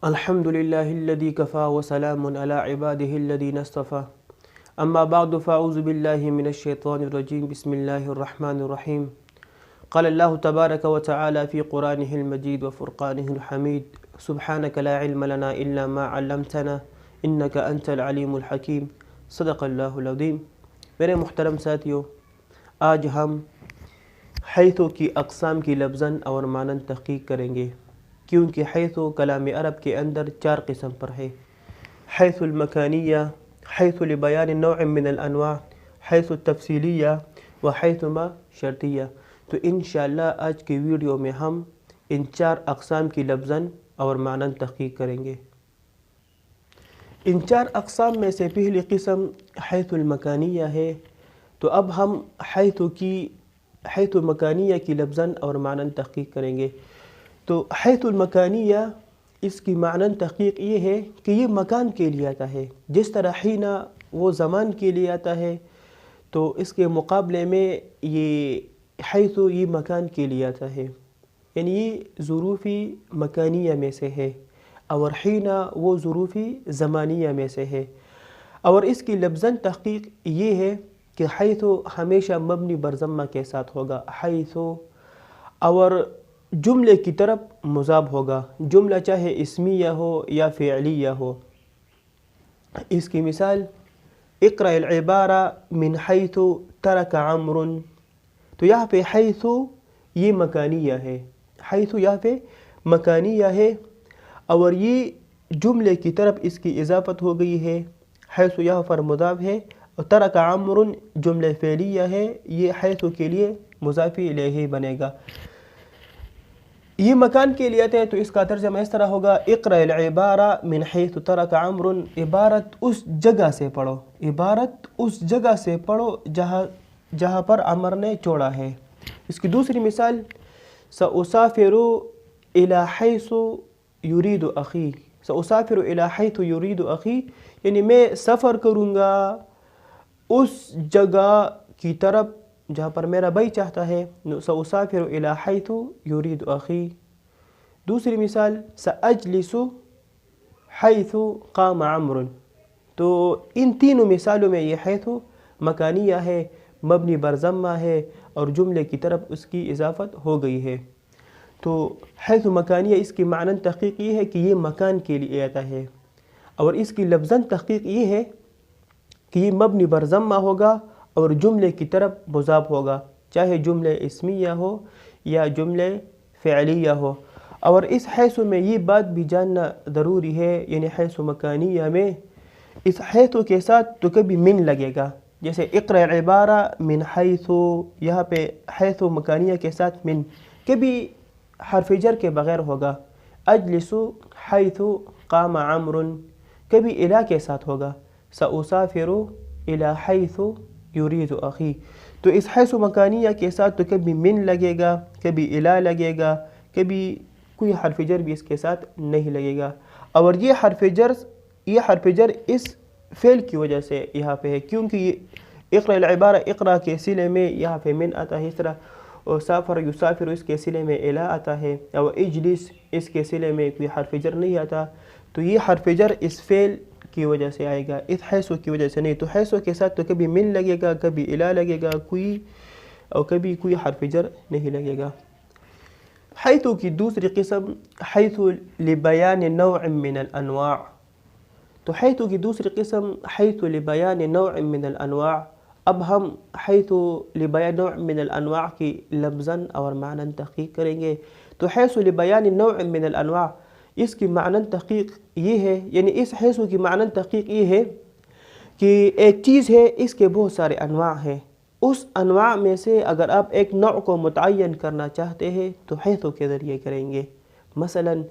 الحمد لله الذي كفى وسلام على عباده الذين اصطفى أما بعد فأعوذ بالله من الشيطان الرجيم بسم الله الرحمن الرحيم قال الله تبارك وتعالى في قرآنه المجيد وفرقانه الحميد سبحانك لا علم لنا إلا ما علمتنا إنك أنت العليم الحكيم صدق الله العظيم. میرے محترم ساتھیو، آج ہم حیثو کی اقسام کی لفظاً اور معناً تحقیق کریں گے، کیونکہ حیثو کلام عرب کے اندر 4 قسم پر ہے: حیث المکانیہ، حیث لبیان نوع من الانواع، حیث التفصیلیہ و حیث ما شرطیہ. تو انشاءاللہ آج کی ویڈیو میں ہم ان 4 اقسام کی لفظاً اور معناً تحقیق کریں گے. ان 4 اقسام میں سے پہلی قسم حیث المکانیہ ہے. تو اب ہم حیث المکانیہ کی لفظاً اور معناً تحقیق کریں گے. تو حیث المکانیہ، اس کی معناً تحقیق یہ ہے کہ یہ مکان کے لیے آتا ہے. جس طرح حینہ وہ زمان کے لیے آتا ہے، تو اس کے مقابلے میں یہ حیث یہ مکان کے لیے آتا ہے، یعنی یہ ظروفی مکانیہ میں سے ہے، اور حینہ وہ ظروفی زمانیہ میں سے ہے. اور اس کی لفظاً تحقیق یہ ہے کہ حیث ہمیشہ مبنی بر ضمہ کے ساتھ ہوگا، حیث، اور جملے کی طرف مضاف ہوگا، جملہ چاہے اسمیہ ہو یا فعلیہ ہو. اس کی مثال اقرأ العبارہ من حیث ترک عمر. تو یہاں پہ حیث یہ مکانیہ ہے، حیث یہاں پہ مکانیہ ہے، اور یہ جملے کی طرف اس کی اضافت ہو گئی ہے. حیث یہاں پر مضاف ہے، اور ترک عمر جملہ فعلیہ ہے، یہ حیث کے لیے مضاف الیہ بنے گا. یہ مکان کے لیے آتے ہیں، تو اس کا ترجمہ اس طرح ہوگا: اقرأ العبارہ من حیث ترک عمر. عبارت اس جگہ سے پڑھو، عبارت اس جگہ سے پڑھو جہاں پر عمر نے چھوڑا ہے. اس کی دوسری مثال سأسافر إلى حیث یرید اخی. سأسافر إلى حیث یرید اخی، یعنی میں سفر کروں گا اس جگہ کی طرف جہاں پر میرا بھائی چاہتا ہے. سأسافر إلى حیث یرید اخی. دوسری مثال سأجلس حیث قام عمر. تو ان تینوں مثالوں میں یہ حیث مکانیہ ہے، مبنی بر ضمہ ہے، اور جملے کی طرف اس کی اضافت ہو گئی ہے. تو حیث مکانیہ، اس کی معنی تحقیق یہ ہے کہ یہ مکان کے لیے آتا ہے، اور اس کی لفظاً تحقیق یہ ہے کہ یہ مبنی بر ضمہ ہوگا اور جملے کی طرف مضاف ہوگا، چاہے جملہ اسمیہ ہو یا جملہ فعلیہ ہو. اور اس حیث میں یہ بات بھی جاننا ضروری ہے، یعنی حیث مکانیہ میں اس حیث کے ساتھ تو کبھی من لگے گا. جیسے اقرأ العبارہ من حیث، یہاں پہ حیث مکانیہ کے ساتھ من، کبھی حرف جر کے بغیر ہوگا. اجلس حیث قام عمر، کبھی الی کے ساتھ ہوگا. سأسافر إلى حیث یرید اخی. تو اس حیث مکانیہ کے ساتھ تو کبھی من لگے گا، کبھی الی لگے گا، کبھی کوئی حرف جر بھی اس کے ساتھ نہیں لگے گا. اور یہ حرف جر اس فعل کی وجہ سے یہاں پہ ہے، کیونکہ یہ اقرأ العبارہ اقرأ کے صلے میں یہاں پہ من آتا ہے، اس طرح اور سافر یسافر اس کے صلے میں الی آتا ہے، اور اجلس اس کے صلے میں کوئی حرف جر نہیں آتا. تو یہ حرف جر اس فعل کی وجہ سے آئے گا، اس حیث کی وجہ سے نہیں. تو حیث کے ساتھ تو کبھی من لگے گا، کبھی الی لگے گا، اور کبھی کوئی حرف جر نہیں لگے گا. حیث کی دوسری قسم حیث لبیان نوع من الانواع. تو حیث کی دوسری قسم حیث لبیان نوع من الانواع. اب ہم حیث لبیان نوع من الانواع کی لفظاً اور معناً تحقیق کریں گے. تو حیث لبیان نوع من الانواع، اس کی معناً تحقیق یہ ہے، یعنی اس حیث کی معناً تحقیق یہ ہے کہ ایک چیز ہے، اس کے بہت سارے انواع ہیں. اس انواع میں سے اگر آپ ایک نوع کو متعین کرنا چاہتے ہیں تو حیث کے ذریعے کریں گے. مثلاً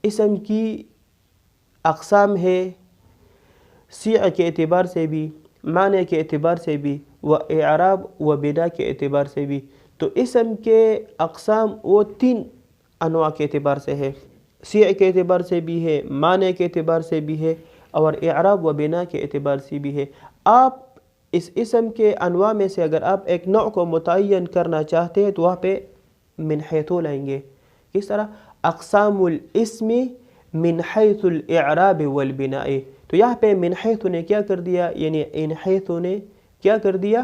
اسم کی اقسام ہے، صیغہ کے اعتبار سے بھی، معنی کے اعتبار سے بھی، و اعراب و بنا کے اعتبار سے بھی. تو اسم کے اقسام وہ 3 انواع کے اعتبار سے ہے، صیغہ کے اعتبار سے بھی ہے، معنی کے اعتبار سے بھی ہے، اور اعراب و بنا کے اعتبار سے بھی ہے. آپ اس اسم کے انواع میں سے اگر آپ ایک نوع کو متعین کرنا چاہتے ہیں تو وہاں پہ من حیث لائیں گے. کس طرح؟ اقسام الاسم من حیث الاعراب والبناء. تو یہاں پہ من حیث نے کیا کر دیا, یعنی ان حیث نے کیا کر دیا,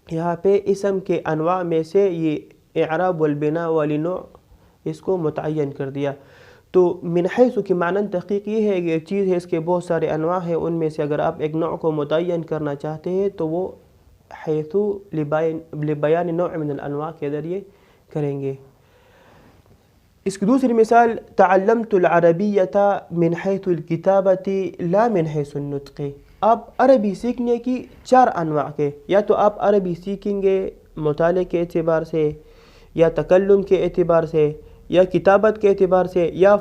یہاں پہ اسم کے انواع میں سے یہ اعراب والبناء والی نوع اس کو متعین کر دیا. تو من حیث کی معنی تحقیق یہ ہے کہ ایک چیز ہے, اس کے بہت سارے انواع ہیں, ان میں سے اگر آپ ایک نوع کو متعین کرنا چاہتے ہیں تو وہ حیث لبیان نوع من الانواع کے ذریعے کریں گے. اس کی دوسری مثال تعلمت العربیۃ من حیث الکتابۃ لا من حیث النطق. آپ عربی سیکھنے کی 4 انواع کے, یا تو آپ عربی سیکھیں گے مطالعے کے اعتبار سے, یا تکلم کے اعتبار سے, یا کتابت کے اعتبار سے, یا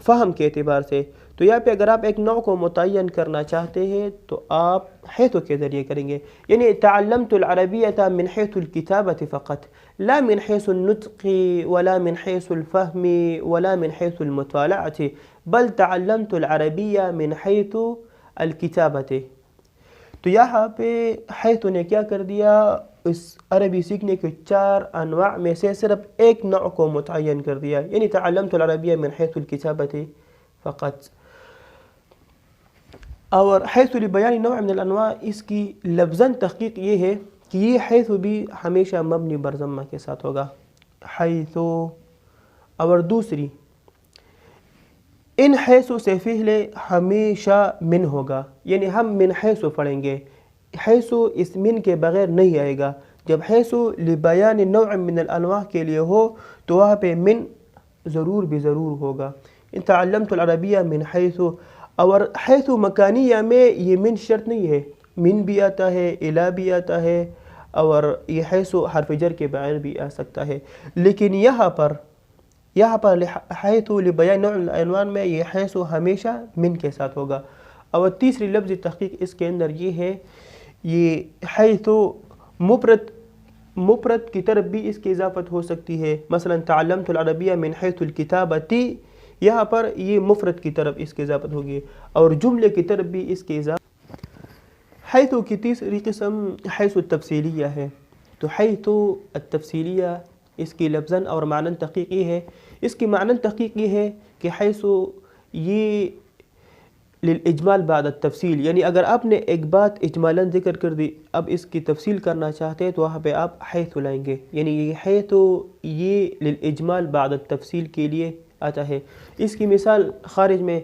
فہم کے اعتبار سے. تو یہاں پہ اگر آپ ایک نوع کو متعین کرنا چاہتے ہیں تو آپ حیث کے ذریعے کریں گے. یعنی تعلمت العربیۃ من حیث الکتابۃ فقط, لا من حیث النطق ولا من حیث الفہم ولا من حیث المطالعۃ, بل تعلمت العربیہ من حیث الکتابۃ. تو یہاں پہ حیث نے کیا کر دیا, اس عربی سیکھنے کے 4 انواع میں سے صرف ایک نوع کو متعین کر دیا, یعنی تعلمت العربیہ من حیث الکتابۃ فقط. اور حیث لبیان نوع من الانواع, اس کی لفظاً تحقیق یہ ہے کہ یہ حیث بھی ہمیشہ مبنی بر ضمہ کے ساتھ ہوگا, حیث. اور دوسری ان حیث سے فعل ہمیشہ من ہوگا, یعنی ہم من حیث پڑھیں گے, حیث اس من کے بغیر نہیں آئے گا. جب حیث لبیان نوع من الانواع کے لیے ہو تو وہاں پہ من ضرور بھی ضرور ہوگا. ان تعلمت العربیہ من حیث. اور حیث مکانیہ میں یہ من شرط نہیں ہے, من بھی آتا ہے, الا بھی آتا ہے, اور یہ حیث حرف جر کے بغیر بھی آ سکتا ہے. لیکن یہاں پر حیث لبیان نوع الانواع میں یہ حیث ہمیشہ من کے ساتھ ہوگا. اور تیسری لفظ تحقیق اس کے اندر یہ ہے, یہ حیث مفرد کی طرف بھی اس کی اضافت ہو سکتی ہے. مثلا تعلمت العربیہ من حیث الکتابۃ, یہاں پر یہ مفرد کی طرف اس کی اضافت ہوگی, اور جملے کی طرف بھی اس کی اضافت. حیث کی تیسری قسم حیث التفصیلیہ ہے. تو حیث التفصیلیہ اس کی لفظاً اور معنی تحقیق یہ ہے, اس کی معنی تحقیق یہ ہے کہ حیث یہ للاجمال بعد التفصیل, یعنی اگر آپ نے ایک بات اجمالاً ذکر کر دی, اب اس کی تفصیل کرنا چاہتے ہیں تو وہاں پہ آپ حیث لائیں گے. یعنی یہ حیث یہ للاجمال بعد التفصیل کے لیے آتا ہے. اس کی مثال خارج میں,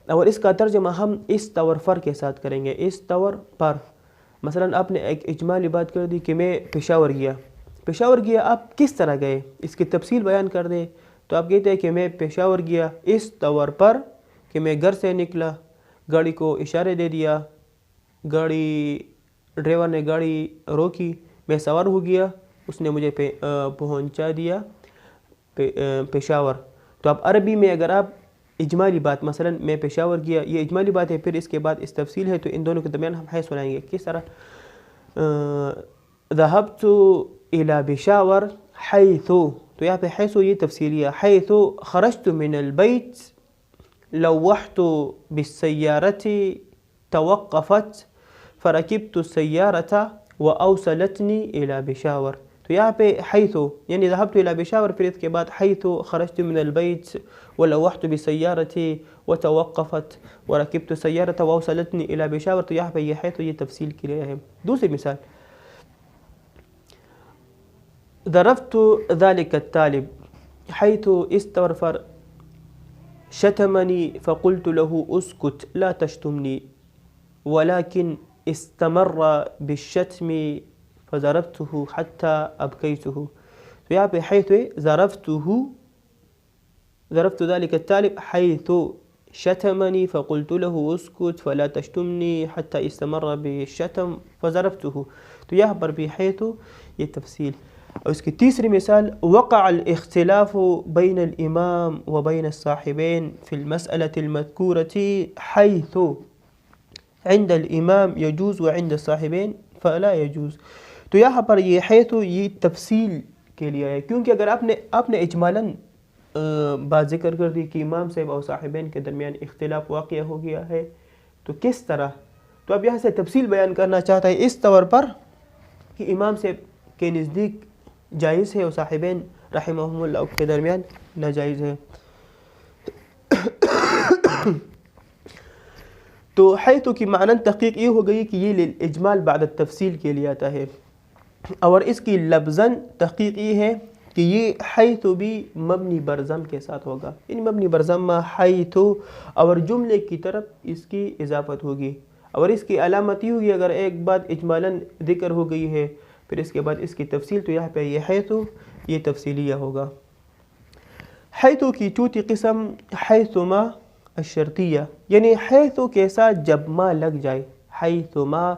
اور اس کا ترجمہ ہم اس طور پر کے ساتھ کریں گے, اس طور پر. مثلا آپ نے ایک اجمالی بات کر دی کہ میں پشاور گیا. پشاور گیا آپ کس طرح گئے, اس کی تفصیل بیان کر دیں تو آپ کہتے ہیں کہ میں پشاور گیا اس طور پر کہ میں گھر سے نکلا, گاڑی کو اشارے دے دیا, ڈرائیور نے گاڑی روکی, میں سوار ہو گیا, اس نے مجھے پہنچا دیا پشاور. تو اب عربی میں اگر آپ اجمالی بات, مثلا میں پشاور گیا, یہ اجمالی بات ہے, پھر اس کے بعد اس تفصیل ہے, تو ان دونوں کے درمیان ہم حیث بنائیں گے. کس طرح, ذهبت الى پشاور حیث, تو یہاں پہ حیث یہ تفصیلیہ, حیث خرجت من البیت لوحت بالسیارة توقفت فركبت السيارة وأوصلتني إلى بشاور. تو یہاں پہ حیث یعنی ذهبت إلى بشاور, پھر اس کے بعد حیث خرجت من البيت ولوحت بالسيارة وتوقفت وركبت السيارة وأوصلتني إلى بشاور. تو یہاں پہ یہ حیث یہ تفصیل کی رہا ہے. دوسری مثال, ضربت ذلك الطالب حيث استغفر شتمني فقلت له اسكت لا تشتمني ولكن استمر بالشتم فضربته حتى أبكيته. تو یہاں پہ حیث ضربت ذلك الطالب حيث شتمني فقلت له اسكت فلا تشتمني حتى استمر بالشتم فضربته. تو یہاں پر بھی حیث یہ تفصیل. اور اس کی تیسری مثال, وقع الاختلاف بين الإمام وبين الصاحبين في المسألة المذكورة حيث عند الإمام يجوز وعند الصاحبين فلا يجوز. تو یہاں پر یہ حیث یہ تفصیل کے لیے ہے, کیونکہ اگر آپ نے اجمالاً بات ذکر کر دی کہ امام صاحب اور صاحبین کے درمیان اختلاف واقع ہو گیا ہے, تو کس طرح, تو اب یہاں سے تفصیل بیان کرنا چاہتا ہے اس طور پر کہ امام صاحب کے نزدیک جائز ہے اور صاحبین رحمہم اللہ کے درمیان ناجائز ہے. تو حیث کی معنی تحقیق یہ ہو گئی کہ یہ للاجمال بعد التفصیل کے لیے آتا ہے، اور اس کی لفظاً تحقیق یہ ہے کہ یہ حیث بھی مبنی برضم کے ساتھ ہوگا، یعنی مبنی برضم حیث، اور جملے کی طرف اس کی اضافت ہوگی، اور اس کی علامت یہ ہوگی اگر ایک بات اجمالاً ذکر ہو گئی ہے پھر اس کے بعد اس کی تفصیل، تو یہاں پہ یہ حیث یہ تفصیلیہ ہوگا۔ حیث کی چوتھی قسم حیث ما الشرطیہ، یعنی حیث کے ساتھ جب ما لگ جائے، حیث ما،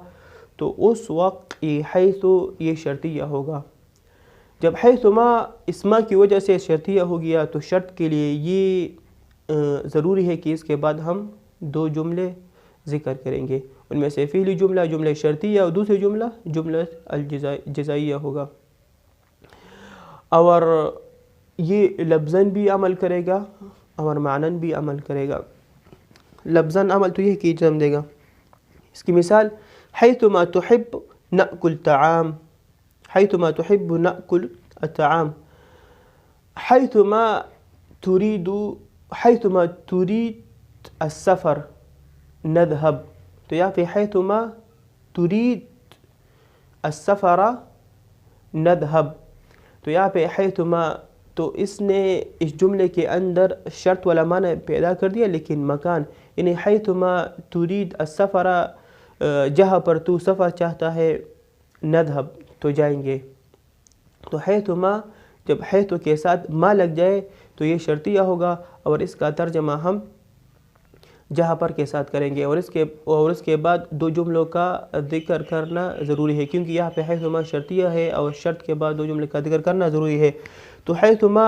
تو اس وقت یہ حیث یہ شرطیہ ہوگا۔ جب حیث ما اسما کی وجہ سے شرطیہ ہو گیا تو شرط کے لیے یہ ضروری ہے کہ اس کے بعد ہم دو جملے ذکر کریں گے، ان میں سے پہلی جملہ جملہ شرطیہ اور دوسری جملہ جملہ الجزائیہ ہوگا، اور یہ لفظاً بھی عمل کرے گا اور معناً بھی عمل کرے گا۔ لفظاً عمل تو یہ کہ جم دے گا، اس کی مثال حیث ما تحب نأکل طعام، حیث ما تحب نأکل الطعام، حیث ما تريد السفر نذهب، تو یہاں پہ حیث ما تريد السفر نذهب، تو یہاں پہ حیث ما، تو اس نے اس جملے کے اندر شرط والا معنی پیدا کر دیا لیکن مکان، یعنی حیث ما تريد السفر، جہاں پر تو سفر چاہتا ہے، نذهب تو جائیں گے۔ تو حیث ما جب حیث کے ساتھ ما لگ جائے تو یہ شرطیہ ہوگا، اور اس کا ترجمہ ہم جہاں پر کے ساتھ کریں گے، اور اس کے بعد دو جملوں کا ذکر کرنا ضروری ہے، کیونکہ یہاں پہ حیث ما شرطیہ ہے اور شرط کے بعد دو جملے کا ذکر کرنا ضروری ہے۔ تو حیث ما